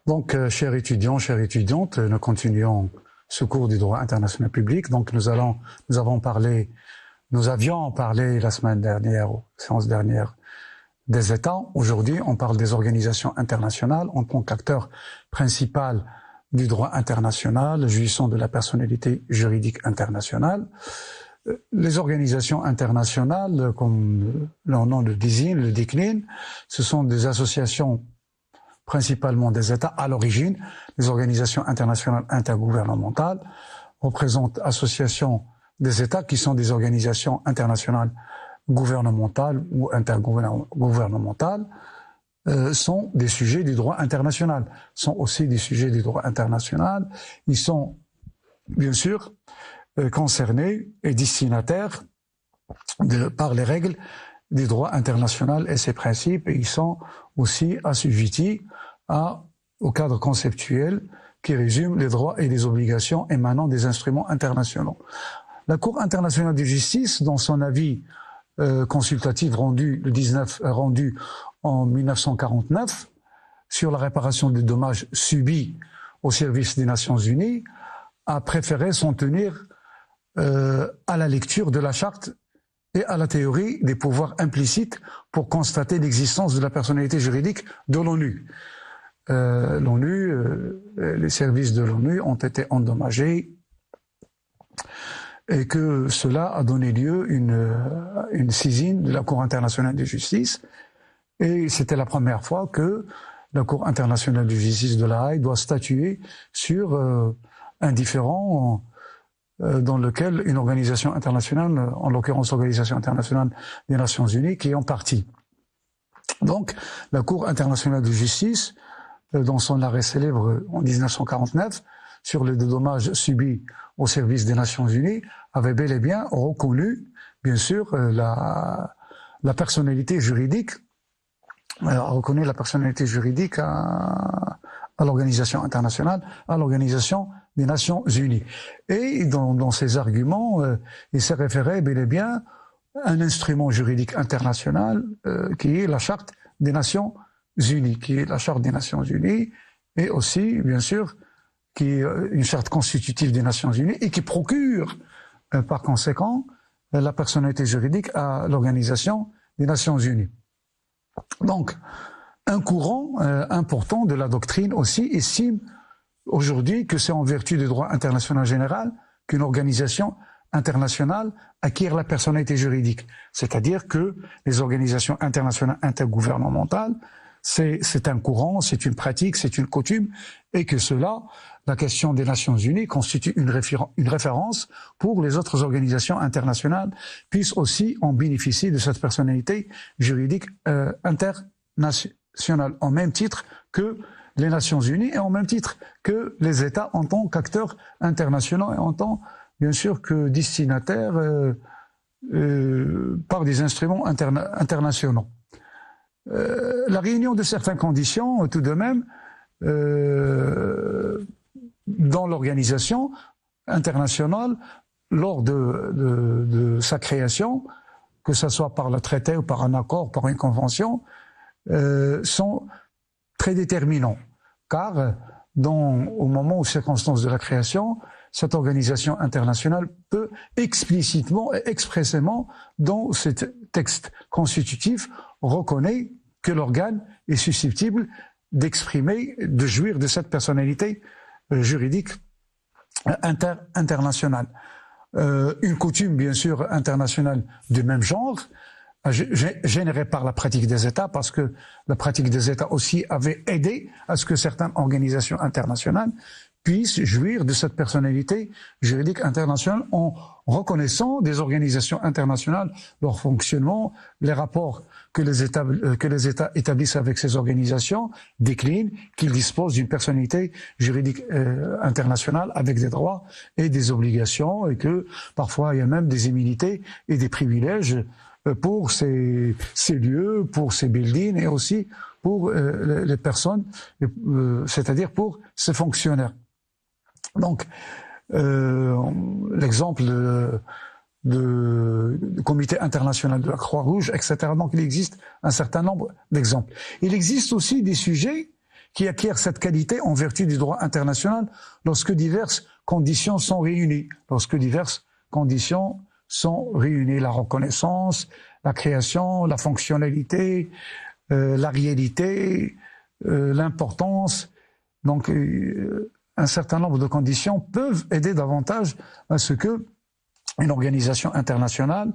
Donc, chers étudiants, chères étudiantes, nous continuons ce cours du droit international public. Donc, nous avions parlé la semaine dernière, séance dernière, des États. Aujourd'hui, on parle des organisations internationales en tant qu'acteur principal du droit international, jouissant de la personnalité juridique internationale. Les organisations internationales, comme leur nom le désigne, le décline, ce sont des associations principalement des États à l'origine. Les organisations internationales intergouvernementales représentent associations des États qui sont des organisations internationales gouvernementales ou intergouvernementales, sont des sujets du droit international, sont aussi des sujets du droit international. Ils sont, bien sûr, concernés et destinataires par les règles du droit international et ses principes, et ils sont aussi assujettis au cadre conceptuel qui résume les droits et les obligations émanant des instruments internationaux. La Cour internationale de justice, dans son avis consultatif rendu en 1949 sur la réparation des dommages subis au service des Nations Unies, a préféré s'en tenir à la lecture de la charte et à la théorie des pouvoirs implicites pour constater l'existence de la personnalité juridique de l'ONU. Les services de l'ONU ont été endommagés et que cela a donné lieu à une saisine de la Cour internationale de justice. Et c'était la première fois que la Cour internationale de justice de La Haye doit statuer sur un différend dans lequel une organisation internationale, en l'occurrence l'Organisation internationale des Nations Unies, qui est en partie. Donc, la Cour internationale de justice, dans son arrêt célèbre en 1949, sur les dommages subis au service des Nations Unies, avait bel et bien reconnu, bien sûr, la personnalité juridique, à l'organisation internationale, à l'Organisation des Nations Unies. Et dans ses arguments, il s'est référé bel et bien à un instrument juridique international qui est la Charte des Nations Unies, et aussi, bien sûr, qui est une charte constitutive des Nations Unies et qui procure, par conséquent, la personnalité juridique à l'Organisation des Nations Unies. Donc, un courant important de la doctrine aussi estime aujourd'hui que c'est en vertu du droit international général qu'une organisation internationale acquiert la personnalité juridique. C'est-à-dire que les organisations internationales intergouvernementales, c'est un courant, c'est une pratique, c'est une coutume, et que la question des Nations Unies constitue une référence pour les autres organisations internationales, puissent aussi en bénéficier de cette personnalité juridique internationale, en même titre que les Nations Unies et en même titre que les États en tant qu'acteurs internationaux et en tant, bien sûr, que destinataires par des instruments internationaux. La réunion de certaines conditions, tout de même, dans l'organisation internationale, lors de sa création, que ce soit par le traité ou par un accord, par une convention, sont très déterminants. Car au moment aux circonstances de la création, cette organisation internationale peut explicitement et expressément, dans ce texte constitutif, reconnaître que l'organe est susceptible d'exprimer, de jouir de cette personnalité juridique internationale. Une coutume, bien sûr, internationale du même genre, générée par la pratique des États, parce que la pratique des États aussi avait aidé à ce que certaines organisations internationales puissent jouir de cette personnalité juridique internationale en reconnaissant des organisations internationales, leur fonctionnement, les rapports que les États établissent avec ces organisations déclinent qu'ils disposent d'une personnalité juridique internationale avec des droits et des obligations, et que parfois il y a même des immunités et des privilèges pour ces lieux, pour ces buildings et aussi pour les personnes, c'est-à-dire pour ces fonctionnaires. Donc, l'exemple du Comité international de la Croix-Rouge, etc. Donc, il existe un certain nombre d'exemples. Il existe aussi des sujets qui acquiert cette qualité en vertu du droit international lorsque diverses conditions sont réunies. Lorsque diverses conditions sont réunies, la reconnaissance, la création, la fonctionnalité, la réalité, l'importance. Donc, un certain nombre de conditions peuvent aider davantage à ce que une organisation internationale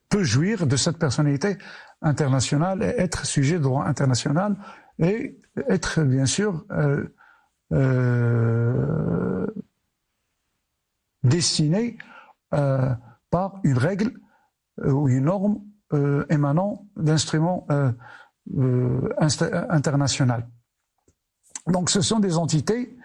peut jouir de cette personnalité internationale et être sujet de droit international et être, bien sûr, destiné par une règle ou une norme émanant d'instruments internationaux. Donc ce sont des entités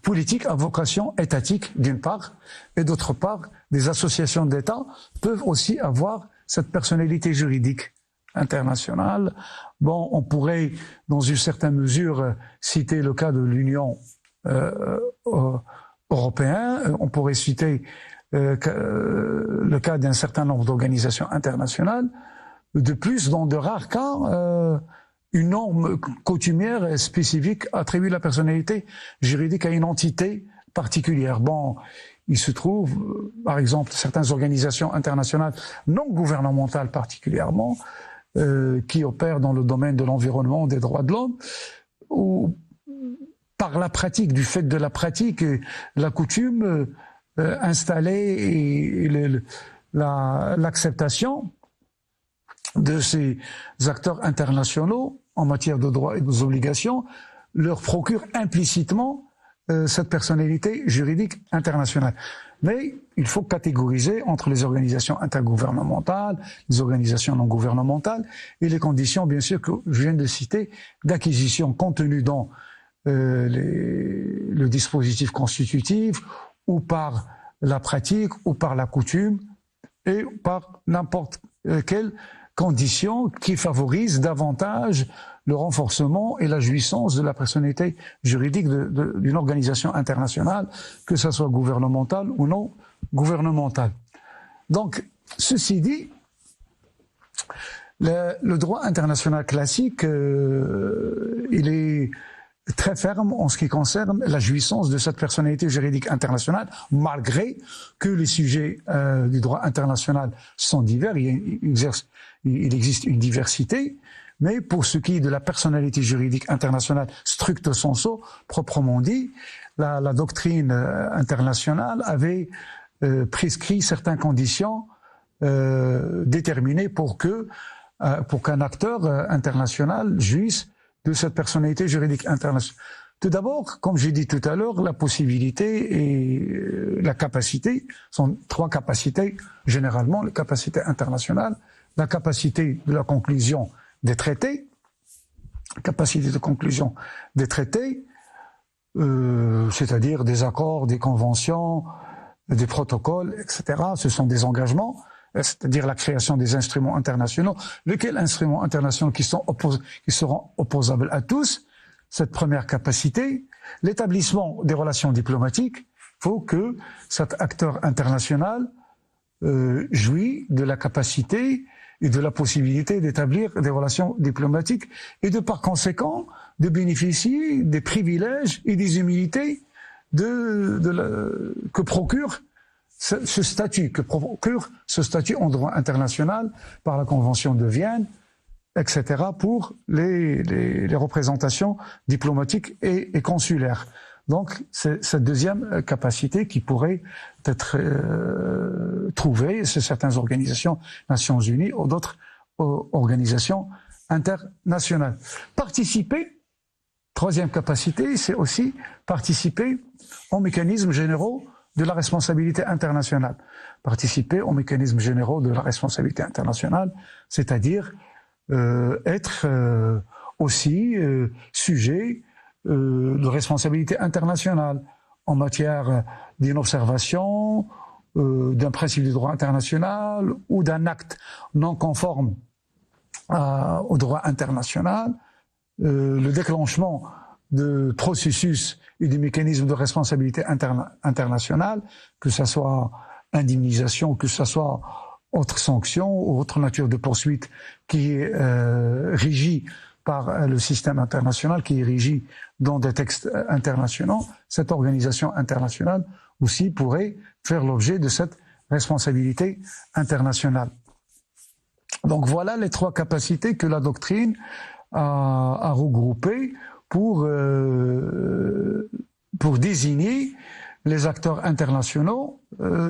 politiques à vocation étatique d'une part, et d'autre part, des associations d'États peuvent aussi avoir cette personnalité juridique internationale. Bon, on pourrait, dans une certaine mesure, citer le cas de l'Union européenne, on pourrait citer le cas d'un certain nombre d'organisations internationales. De plus, dans de rares cas, une norme coutumière spécifique attribue la personnalité juridique à une entité particulière. Bon, il se trouve, par exemple, certaines organisations internationales non gouvernementales particulièrement, qui opèrent dans le domaine de l'environnement, des droits de l'homme, ou par la pratique, du fait de la pratique, la coutume installée et l'acceptation de ces acteurs internationaux en matière de droits et d'obligations leur procure implicitement cette personnalité juridique internationale. Mais il faut catégoriser entre les organisations intergouvernementales, les organisations non gouvernementales et les conditions, bien sûr, que je viens de citer, d'acquisition contenues dans le dispositif constitutif ou par la pratique ou par la coutume et par n'importe quelle conditions qui favorisent davantage le renforcement et la jouissance de la personnalité juridique d'une organisation internationale, que ce soit gouvernementale ou non gouvernementale. Donc, ceci dit, le droit international classique, il est très ferme en ce qui concerne la jouissance de cette personnalité juridique internationale, malgré que les sujets du droit international sont divers, il existe une diversité, mais pour ce qui est de la personnalité juridique internationale stricto sensu, proprement dit, la doctrine internationale avait prescrit certaines conditions déterminées pour qu'un acteur international jouisse de cette personnalité juridique internationale. Tout d'abord, comme j'ai dit tout à l'heure, la possibilité et la capacité sont trois capacités, généralement, la capacité internationale, la capacité de la conclusion des traités, c'est-à-dire des accords, des conventions, des protocoles, etc. Ce sont des engagements, c'est-à-dire la création des instruments internationaux. Lesquels instruments internationaux qui seront opposables à tous? Cette première capacité, l'établissement des relations diplomatiques, il faut que cet acteur international jouit de la capacité et de la possibilité d'établir des relations diplomatiques et de par conséquent de bénéficier des privilèges et des immunités que procure ce statut en droit international par la Convention de Vienne, etc., pour les représentations diplomatiques et consulaires. Donc, c'est cette deuxième capacité qui pourrait être trouvée chez certaines organisations, Nations Unies ou d'autres organisations internationales. Participer, troisième capacité, c'est aussi participer aux mécanismes généraux de la responsabilité internationale. Participer aux mécanismes généraux de la responsabilité internationale, c'est-à-dire être aussi sujet de responsabilité internationale en matière d'une observation, d'un principe du droit international ou d'un acte non conforme au droit international, le déclenchement de processus et des mécanismes de responsabilité internationale, que ce soit indemnisation, que ce soit autre sanction ou autre nature de poursuite qui est régie par le système international qui est régi dans des textes internationaux, cette organisation internationale aussi pourrait faire l'objet de cette responsabilité internationale. Donc voilà les trois capacités que la doctrine a regroupées pour désigner les acteurs internationaux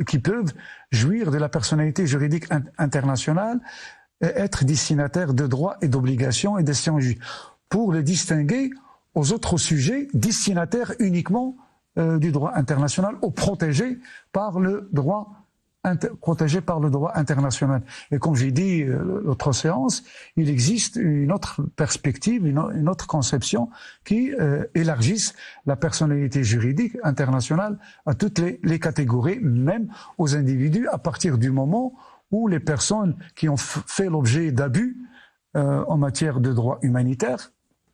qui peuvent jouir de la personnalité juridique internationale et être destinataires de droits et d'obligations et décisions justice, pour les distinguer aux autres sujets destinataires uniquement du droit international ou protégés par le droit international. Et comme j'ai dit l'autre séance, il existe une autre perspective, une autre conception qui élargisse la personnalité juridique internationale à toutes les catégories, même aux individus, à partir du moment où les personnes qui ont fait l'objet d'abus en matière de droit humanitaire,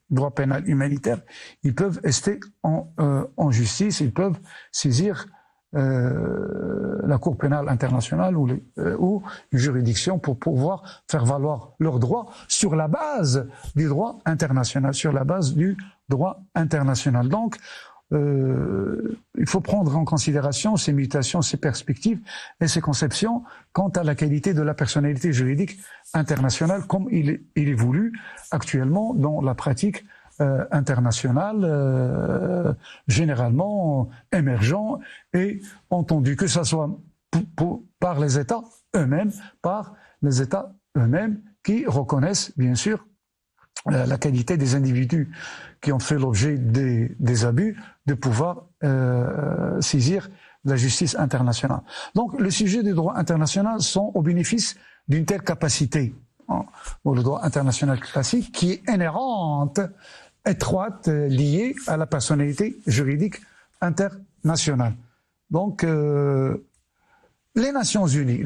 droit pénal humanitaire, ils peuvent rester en justice, ils peuvent saisir la Cour pénale internationale ou une juridiction pour pouvoir faire valoir leurs droits sur la base du droit international, Donc, il faut prendre en considération ces mutations, ces perspectives et ces conceptions quant à la qualité de la personnalité juridique internationale comme il est voulu actuellement dans la pratique internationale, généralement émergent et entendu, que ce soit par les États eux-mêmes, qui reconnaissent bien sûr la qualité des individus qui ont fait l'objet des abus de pouvoir saisir la justice internationale. Donc le sujet du droit international sont au bénéfice d'une telle capacité, le droit international classique, qui est inhérente, étroite, liée à la personnalité juridique internationale. Donc les Nations Unies,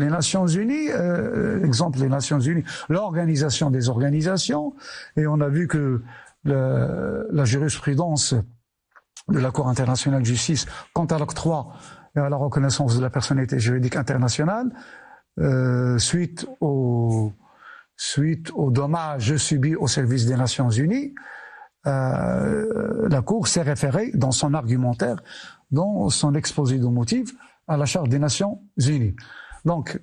exemple les Nations Unies, l'organisation des organisations, et on a vu que la jurisprudence de la Cour internationale de justice quant à l'octroi et à la reconnaissance de la personnalité juridique internationale, suite aux dommages subis au service des Nations Unies, la Cour s'est référée dans son argumentaire, dans son exposé de motifs, à la Charte des Nations Unies. Donc,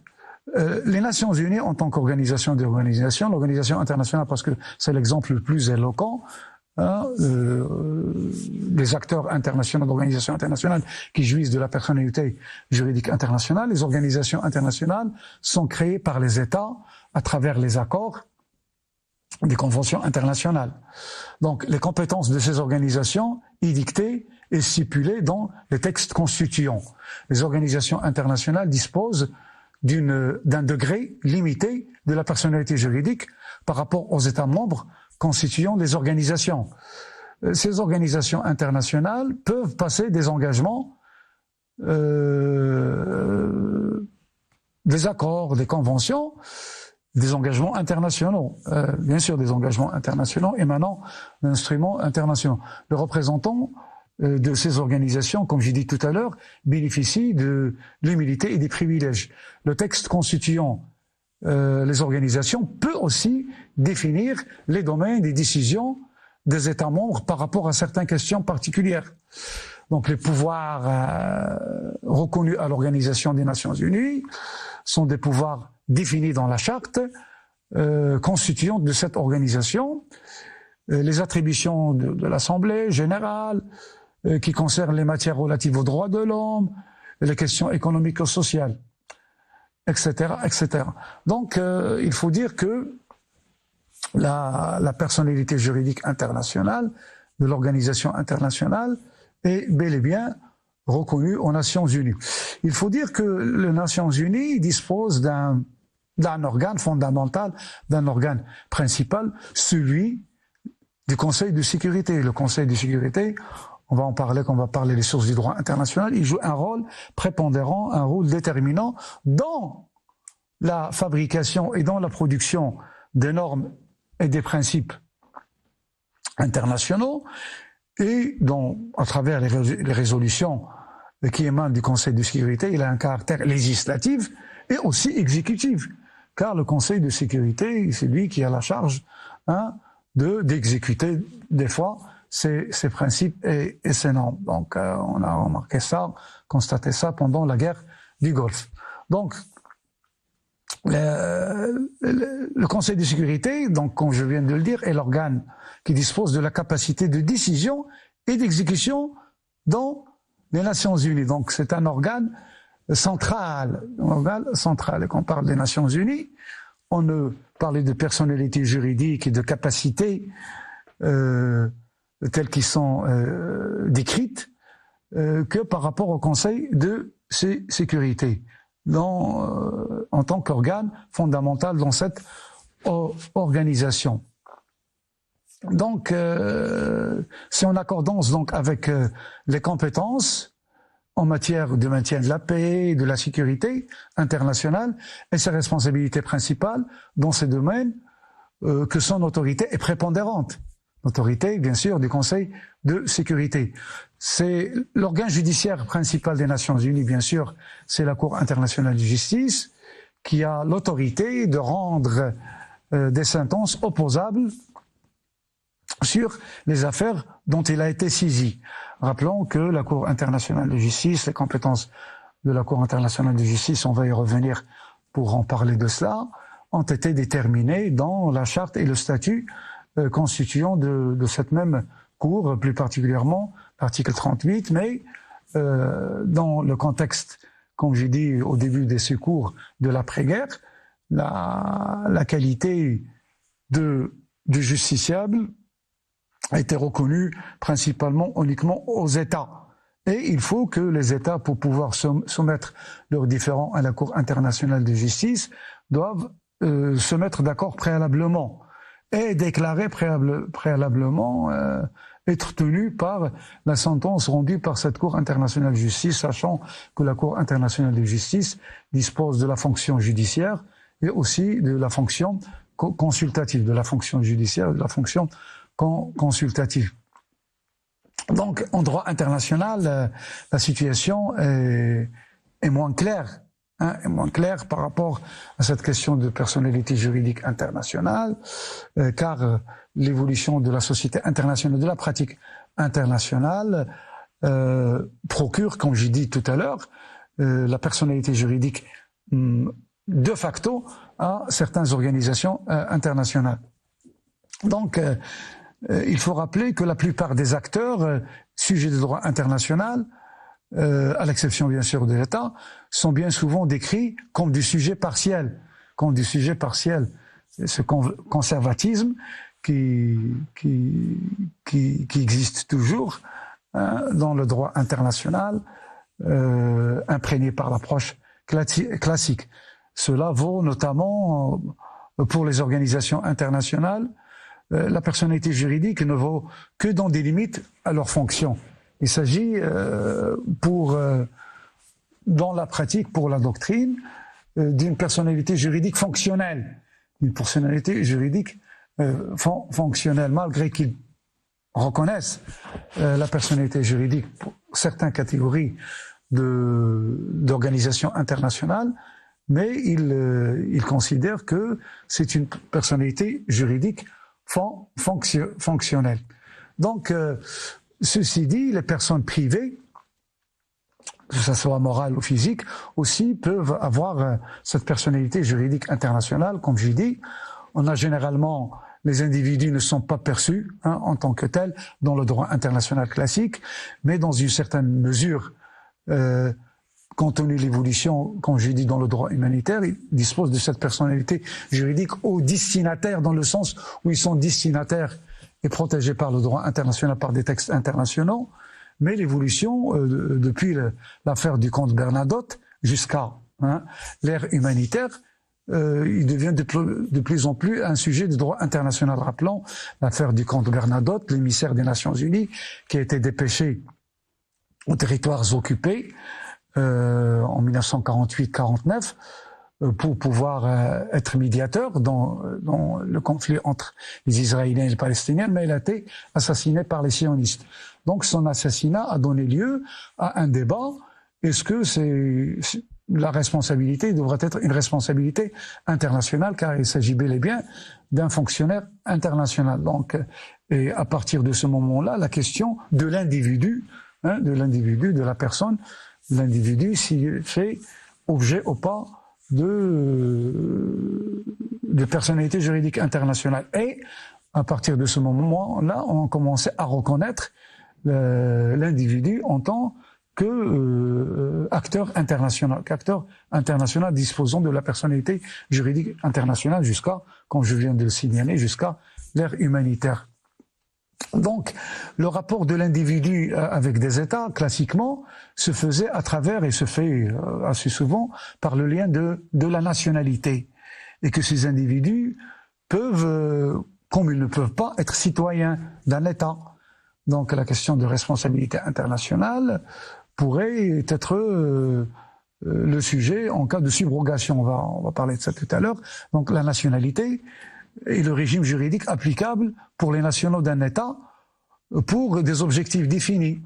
les Nations Unies en tant qu'organisation d'organisation, l'organisation internationale, parce que c'est l'exemple le plus éloquent, les acteurs internationaux d'organisations internationales qui jouissent de la personnalité juridique internationale, les organisations internationales sont créées par les États à travers les accords des conventions internationales. Donc, les compétences de ces organisations édictées et stipulées dans les textes constituants. Les organisations internationales disposent d'un degré limité de la personnalité juridique par rapport aux États membres constituant les organisations. Ces organisations internationales peuvent passer des engagements, des accords, des conventions, des engagements internationaux, bien sûr des engagements internationaux émanant d'instruments internationaux. Les représentants de ces organisations, comme j'ai dit tout à l'heure, bénéficient de l'immunité et des privilèges. Le texte constituant les organisations peut aussi définir les domaines des décisions des États membres par rapport à certaines questions particulières. Donc les pouvoirs reconnus à l'Organisation des Nations Unies sont des pouvoirs définis dans la charte constituante de cette organisation. Les attributions de l'Assemblée générale qui concernent les matières relatives aux droits de l'homme, les questions économiques et sociales, etc., etc. Donc, il faut dire que la personnalité juridique internationale de l'organisation internationale est bel et bien reconnue aux Nations Unies. Il faut dire que les Nations Unies disposent d'un organe fondamental, d'un organe principal, celui du Conseil de sécurité. Le Conseil de sécurité, on va en parler quand on va parler des sources du droit international, il joue un rôle prépondérant, un rôle déterminant dans la fabrication et dans la production des normes et des principes internationaux et à travers les résolutions qui émanent du Conseil de sécurité, il a un caractère législatif et aussi exécutif, car le Conseil de sécurité, c'est lui qui a la charge d'exécuter des fois ces principes et ces normes. Donc on a remarqué ça, constaté ça pendant la guerre du Golfe. Donc le Conseil de sécurité, donc comme je viens de le dire, est l'organe qui dispose de la capacité de décision et d'exécution dans les Nations Unies. Donc c'est un organe central. Et quand on parle des Nations Unies, on ne parle de personnalité juridique et de capacités telles qu'ils sont décrites que par rapport au Conseil de sécurité, en tant qu'organe fondamental dans cette organisation. Donc, c'est en accordance donc avec les compétences en matière de maintien de la paix et de la sécurité internationale et ses responsabilités principales dans ces domaines que son autorité est prépondérante. L'autorité, bien sûr, du Conseil de sécurité. C'est l'organe judiciaire principal des Nations Unies, bien sûr, c'est la Cour internationale de justice qui a l'autorité de rendre des sentences opposables sur les affaires dont il a été saisi. Rappelons que la Cour internationale de justice, les compétences de la Cour internationale de justice, on va y revenir pour en parler de cela, ont été déterminées dans la charte et le statut constituant de cette même Cour, plus particulièrement l'article 38, mais dans le contexte, comme j'ai dit au début des secours de l'après-guerre, la qualité du justiciable a été reconnue principalement uniquement aux États. Et il faut que les États, pour pouvoir soumettre leurs différends à la Cour internationale de justice, doivent se mettre d'accord préalablement et déclarer préalablement être tenus par la sentence rendue par cette Cour internationale de justice, sachant que la Cour internationale de justice dispose de la fonction judiciaire et aussi de la fonction consultative, de la fonction judiciaire et de la fonction consultative. Donc, en droit international, la situation est moins claire, est moins claire par rapport à cette question de personnalité juridique internationale, car l'évolution de la société internationale, de la pratique internationale, procure, comme j'ai dit tout à l'heure, la personnalité juridique de facto à certaines organisations internationales. Donc, il faut rappeler que la plupart des acteurs sujets de droit international, à l'exception bien sûr de l'État, sont bien souvent décrits comme du sujet partiel. Comme du sujet partiel. Ce conservatisme qui existe toujours dans le droit international, imprégné par l'approche classique. Cela vaut notamment pour les organisations internationales. La personnalité juridique ne vaut que dans des limites à leurs fonctions. Il s'agit dans la pratique, pour la doctrine, d'une personnalité juridique fonctionnelle. Une personnalité juridique fonctionnelle, malgré qu'ils reconnaissent la personnalité juridique pour certaines catégories d'organisations internationales, mais ils considèrent que c'est une personnalité juridique fonctionnelle. Donc, ceci dit, les personnes privées, que ce soit morale ou physique, aussi peuvent avoir cette personnalité juridique internationale. Comme j'ai dit, on a généralement, les individus ne sont pas perçus en tant que tels dans le droit international classique, mais dans une certaine mesure, compte tenu de l'évolution, comme j'ai dit, dans le droit humanitaire, ils disposent de cette personnalité juridique aux destinataires, dans le sens où ils sont destinataires et protégés par le droit international, par des textes internationaux. Mais l'évolution, depuis l'affaire du comte Bernadotte jusqu'à l'ère humanitaire, il devient de plus en plus un sujet de droit international. Rappelons l'affaire du comte Bernadotte, l'émissaire des Nations Unies, qui a été dépêché aux territoires occupés en 1948-49 pour pouvoir être médiateur dans le conflit entre les Israéliens et les Palestiniens, mais il a été assassiné par les sionistes. Donc son assassinat a donné lieu à un débat. Est-ce que la responsabilité devra être une responsabilité internationale, car il s'agit bel et bien d'un fonctionnaire international. Donc, et à partir de ce moment-là, la question de l'individu, de la personne, l'individu s'il fait objet ou pas de personnalité juridique internationale. Et à partir de ce moment-là, on commençait à reconnaître l'individu en tant qu'acteur international disposant de la personnalité juridique internationale jusqu'à, comme je viens de le signaler, jusqu'à l'ère humanitaire. Donc, le rapport de l'individu avec des États, classiquement, se faisait à travers, et se fait assez souvent, par le lien de la nationalité. Et que ces individus peuvent, comme ils ne peuvent pas, être citoyens d'un État. Donc, la question de responsabilité internationale pourrait être le sujet en cas de subrogation. On va parler de ça tout à l'heure. Donc, la nationalité et le régime juridique applicable pour les nationaux d'un État pour des objectifs définis.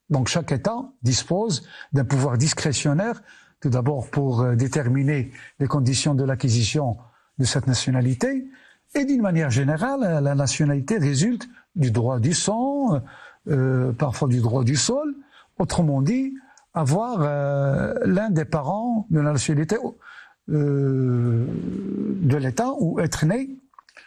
Donc chaque État dispose d'un pouvoir discrétionnaire, tout d'abord pour déterminer les conditions de l'acquisition de cette nationalité, et d'une manière générale, la nationalité résulte du droit du sang, parfois du droit du sol, autrement dit, avoir l'un des parents de la nationalité de l'État ou être né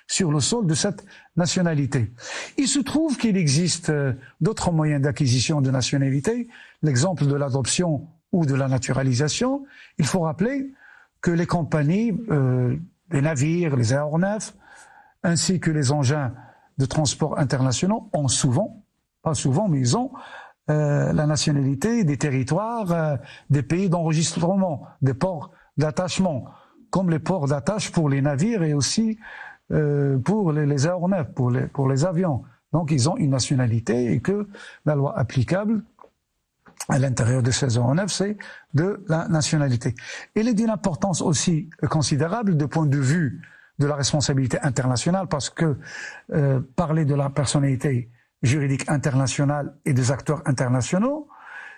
sur le sol de cette nationalité. Il se trouve qu'il existe d'autres moyens d'acquisition de nationalité, l'exemple de l'adoption ou de la naturalisation. Il faut rappeler que les compagnies, les navires, les aéronefs, ainsi que les engins de transport internationaux ont souvent, pas souvent, mais ils ont la nationalité des territoires, des pays d'enregistrement, des ports d'attachement, comme les ports d'attache pour les navires et aussi pour les aéronefs, pour les avions. Donc ils ont une nationalité et que la loi applicable à l'intérieur de ces aéronefs, c'est de la nationalité. Il est d'une importance aussi considérable du point de vue de la responsabilité internationale parce que parler de la personnalité juridique internationale et des acteurs internationaux,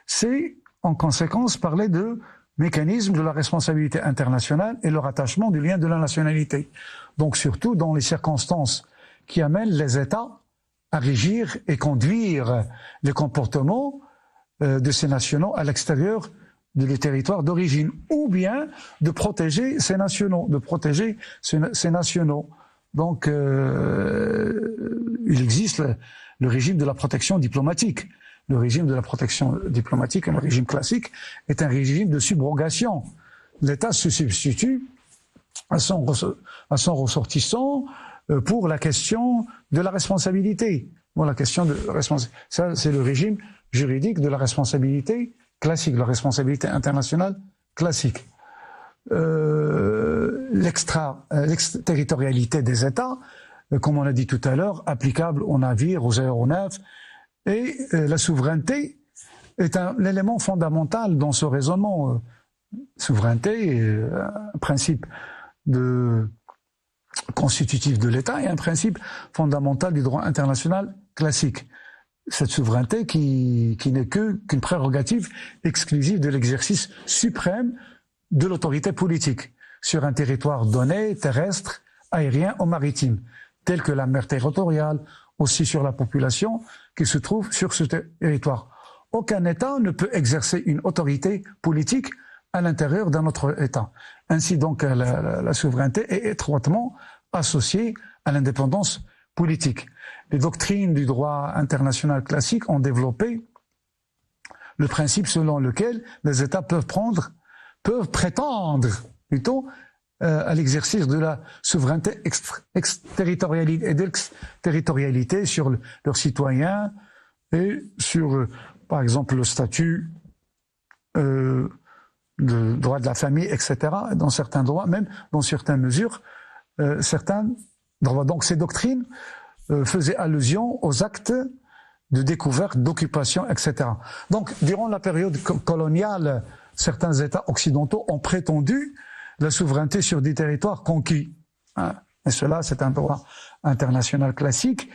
c'est en conséquence parler de mécanisme de la responsabilité internationale et le rattachement du lien de la nationalité. Donc surtout dans les circonstances qui amènent les États à régir et conduire les comportements de ces nationaux à l'extérieur du territoire d'origine, ou bien de protéger ces nationaux, Donc il existe le régime de la protection diplomatique. Le régime de la protection diplomatique, un régime classique, est un régime de subrogation. L'État se substitue à son ressortissant pour la question de la responsabilité. Bon, la question de responsabilité. Ça, c'est le régime juridique de la responsabilité classique, la responsabilité internationale classique. L'extraterritorialité des États, comme on a dit tout à l'heure, applicable aux navires, aux aéronefs, et la souveraineté est un élément fondamental dans ce raisonnement. Souveraineté est un principe constitutif de l'État et un principe fondamental du droit international classique. Cette souveraineté qui n'est qu'une prérogative exclusive de l'exercice suprême de l'autorité politique sur un territoire donné, terrestre, aérien ou maritime, tel que la mer territoriale, aussi sur la population qui se trouve sur ce territoire. Aucun État ne peut exercer une autorité politique à l'intérieur d'un autre État. Ainsi donc la souveraineté est étroitement associée à l'indépendance politique. Les doctrines du droit international classique ont développé le principe selon lequel les États peuvent prétendre plutôt à l'exercice de la souveraineté exterritorialité sur leurs citoyens et sur, par exemple, le statut de droit de la famille, etc. Dans certains droits, même dans certaines mesures, certains droits. Donc ces doctrines faisaient allusion aux actes de découverte, d'occupation, etc. Donc durant la période coloniale, certains États occidentaux ont prétendu la souveraineté sur des territoires conquis. Et cela, c'est un droit international classique,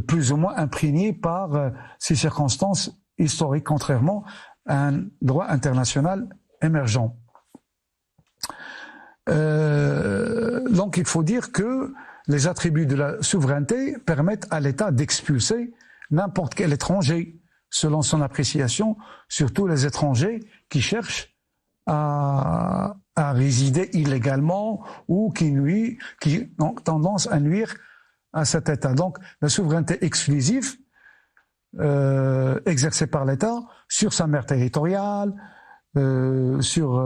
plus ou moins imprégné par ces circonstances historiques, contrairement à un droit international émergent. Donc il faut dire que les attributs de la souveraineté permettent à l'État d'expulser n'importe quel étranger, selon son appréciation, surtout les étrangers qui cherchent à résider illégalement ou qui ont tendance à nuire à cet État. Donc la souveraineté exclusive exercée par l'État sur sa mer territoriale, sur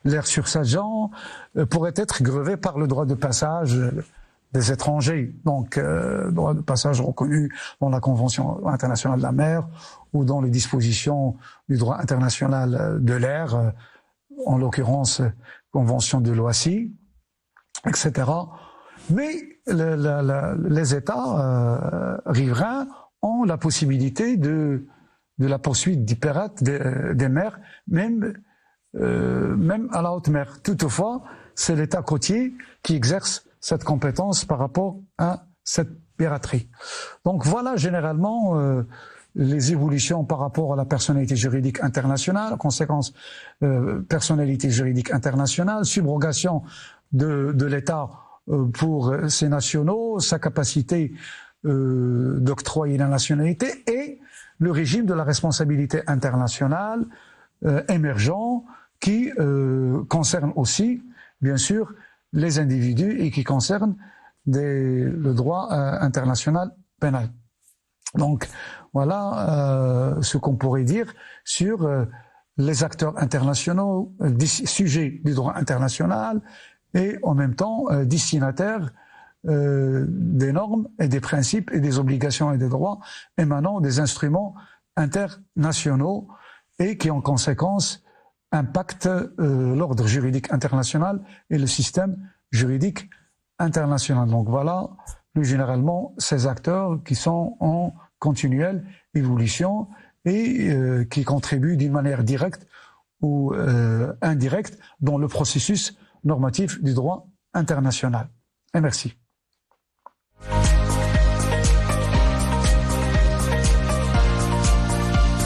l'air sursageant, pourrait être grevée par le droit de passage des étrangers. Donc, droit de passage reconnu dans la Convention internationale de la mer ou dans les dispositions du droit international de l'air, en l'occurrence Convention de l'OACI, etc. Mais les États riverains ont la possibilité de la poursuite des pirates des mers, même à la haute mer. Toutefois, c'est l'État côtier qui exerce cette compétence par rapport à cette piraterie. Donc voilà généralement les évolutions par rapport à la personnalité juridique internationale, en conséquence personnalité juridique internationale, subrogation de l'État pour ses nationaux, sa capacité d'octroyer la nationalité et le régime de la responsabilité internationale émergent qui concerne aussi, bien sûr, les individus et qui concerne le droit international pénal. Donc voilà ce qu'on pourrait dire sur les acteurs internationaux, sujets du droit international et en même temps destinataires des normes et des principes et des obligations et des droits émanant des instruments internationaux et qui en conséquence impactent l'ordre juridique international et le système juridique international. Donc voilà plus généralement ces acteurs qui sont en continuelle évolution et qui contribuent d'une manière directe ou indirecte dans le processus normatif du droit international. Et merci.